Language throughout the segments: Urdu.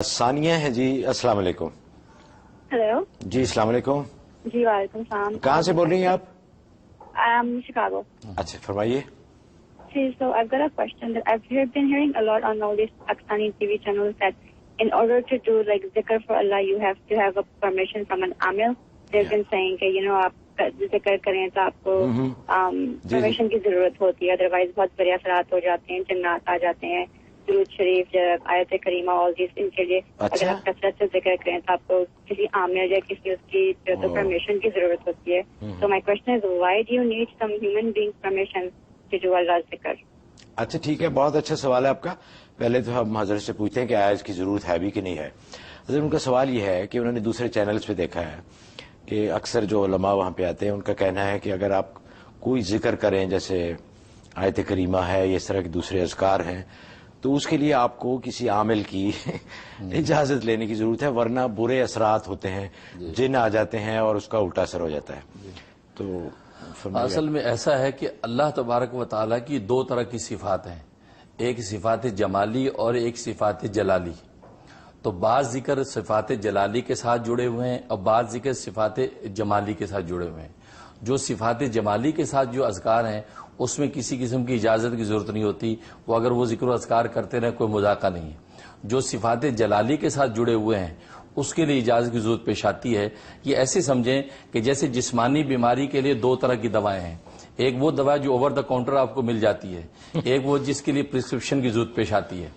ثانیہ ہے جی، السلام علیکم۔ ہیلو جی السلام علیکم۔ جی وعلیکم السلام۔ کہاں سے بول رہی ہیں آپ؟ شکاگو۔ اچھا فرمائیے۔ So I've got a question that I've been hearing a lot on all these Pakistani TV channels that in order to do like zikr for Allah you have to have a permission from an amil. They've been saying کہ آپ ذکر کریں تو آپ کو پرمیشن کی ضرورت ہوتی ہے، ادروائز بہت بڑے اثرات ہو جاتے ہیں، جنات آ جاتے ہیں، درود شریف، آیت کریمہ، all these ان کے لیے اگر آپ کثرت سے ذکر کریں تو آپ کو کسی عامل یا کسی اس کی پرمیشن کی ضرورت ہوتی ہے۔ So my question is why do you need some human being's permission to do Allah's ذکر؟ اچھا ٹھیک ہے، بہت اچھا سوال ہے آپ کا۔ پہلے تو ہم حضرت سے پوچھتے ہیں کہ آیا اس کی ضرورت ہے بھی کہ نہیں ہے۔ حضرت ان کا سوال یہ ہے کہ انہوں نے دوسرے چینلز پہ دیکھا ہے کہ اکثر جو علماء وہاں پہ آتے ہیں ان کا کہنا ہے کہ اگر آپ کوئی ذکر کریں، جیسے آیت کریمہ ہے یا اس طرح کے دوسرے اذکار ہیں، تو اس کے لیے آپ کو کسی عامل کی اجازت لینے کی ضرورت ہے، ورنہ برے اثرات ہوتے ہیں، جن آ جاتے ہیں اور اس کا الٹا اثر ہو جاتا ہے۔ تو اصل میں ایسا ہے کہ اللہ تبارک و تعالیٰ کی دو طرح کی صفات ہیں، ایک صفات جمالی اور ایک صفات جلالی۔ تو بعض ذکر صفات جلالی کے ساتھ جڑے ہوئے ہیں اور بعض ذکر صفات جمالی کے ساتھ جڑے ہوئے ہیں۔ جو صفات جمالی کے ساتھ جو اذکار ہیں اس میں کسی قسم کی اجازت کی ضرورت نہیں ہوتی، وہ اگر وہ ذکر و اذکار کرتے رہیں کوئی مذاقہ نہیں ہے۔ جو صفات جلالی کے ساتھ جڑے ہوئے ہیں اس کے لیے اجازت کی ضرورت پیش آتی ہے۔ یہ ایسے سمجھیں کہ جیسے جسمانی بیماری کے لیے دو طرح کی دوائیں ہیں، ایک وہ دوا جو اوور دا کاؤنٹر آپ کو مل جاتی ہے، ایک وہ جس کے لیے پرسکرپشن کی ضرورت پیش آتی ہے۔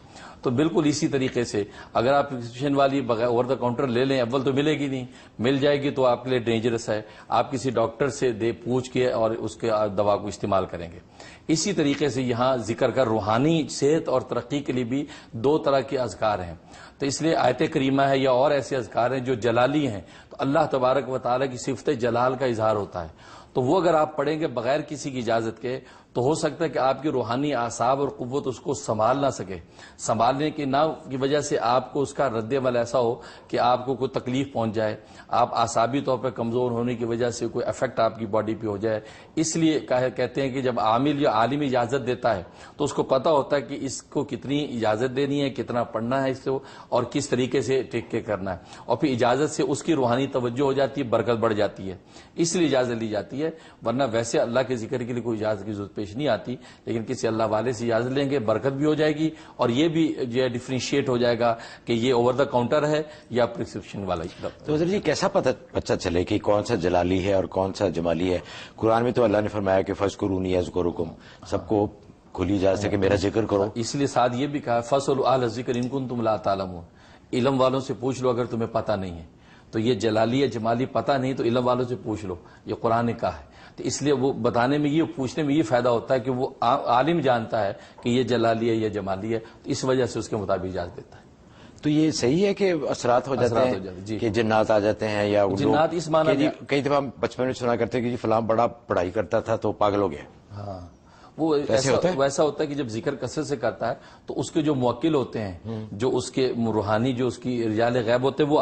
تو بالکل اسی طریقے سے اگر آپ پرسکرپشن والی بغیر اوور دا کاؤنٹر لے لیں، اول تو ملے گی نہیں، مل جائے گی تو آپ کے لیے ڈینجرس ہے، آپ کسی ڈاکٹر سے پوچھ کے اور اس کے دوا کو استعمال کریں گے۔ اسی طریقے سے یہاں ذکر کا روحانی صحت اور ترقی کے لیے بھی دو طرح کے اذکار ہیں۔ تو اس لیے آیت کریمہ ہے یا اور ایسے اذکار ہیں جو جلالی ہیں، تو اللہ تبارک و تعالیٰ کی صفت جلال کا اظہار ہوتا ہے، تو وہ اگر آپ پڑھیں گے بغیر کسی کی اجازت کے تو ہو سکتا ہے کہ آپ کی روحانی اعصاب اور قوت اس کو سنبھال نہ سکے، سنبھالنے کی نہ کی وجہ سے آپ کو اس کا رد عمل ایسا ہو کہ آپ کو کوئی تکلیف پہنچ جائے، آپ اعصابی طور پہ کمزور ہونے کی وجہ سے کوئی افیکٹ آپ کی باڈی پہ ہو جائے۔ اس لیے کہتے ہیں کہ جب عامل یا عالم اجازت دیتا ہے تو اس کو پتہ ہوتا ہے کہ اس کو کتنی اجازت دینی ہے، کتنا پڑھنا ہے اس کو اور کس طریقے سے ٹیک کے کرنا ہے، اور پھر اجازت سے اس کی روحانی توجہ ہو جاتی ہے، برکت بڑھ جاتی ہے، اس لیے اجازت لی جاتی ہے۔ ورنہ ویسے اللہ کے ذکر کے لیے کوئی اجازت کی ضرورت پیش نہیں آتی، لیکن کسی اللہ والے سے اجازت لیں گے برکت بھی ہو جائے گی، اور یہ بھی جو ہے ڈفرینشیٹ ہو جائے گا کہ یہ اوور دا کاؤنٹر ہے یا پرسکرپشن والا۔ تو حضرت جی کیسا پتہ چلے کہ کون سا جلالی ہے اور کون سا جمالی ہے؟ قرآن میں تو اللہ نے فرمایا کہ فاذکرونی اذکرکم، سب کو کھلی اجازت ہے کہ میرا ذکر کرو۔ اس لیے ساتھ یہ بھی کہا فاسألوا اہل الذکر ان کنتم لا تعلمون، علم والوں سے پوچھ لو اگر تمہیں پتہ نہیں ہے۔ تو یہ جلالی یا جمالی پتہ نہیں تو علم والوں سے پوچھ لو، یہ قرآن نے کہا ہے۔ تو اس لیے وہ بتانے میں، یہ پوچھنے میں یہ فائدہ ہوتا ہے کہ وہ عالم جانتا ہے کہ یہ جلالی ہے یا جمالی ہے، تو اس وجہ سے اس کے مطابق اجازت دیتا ہے۔ تو یہ صحیح ہے کہ اثرات ہو جاتے ہیں کہ جنات آ جاتے ہیں، یا جنات اس معنی کئی دفعہ بچپن میں سنا کرتے ہیں کہ جی فلاں بڑا پڑھائی کرتا تھا تو پاگل ہو گیا؟ ہاں، وہ ویسا ہوتا ہے کہ جب ذکر کثرت سے کرتا ہے تو اس کے جو موکل ہوتے ہیں، جو اس کے روحانی جو اس کی رجال غیب ہوتے ہیں، وہ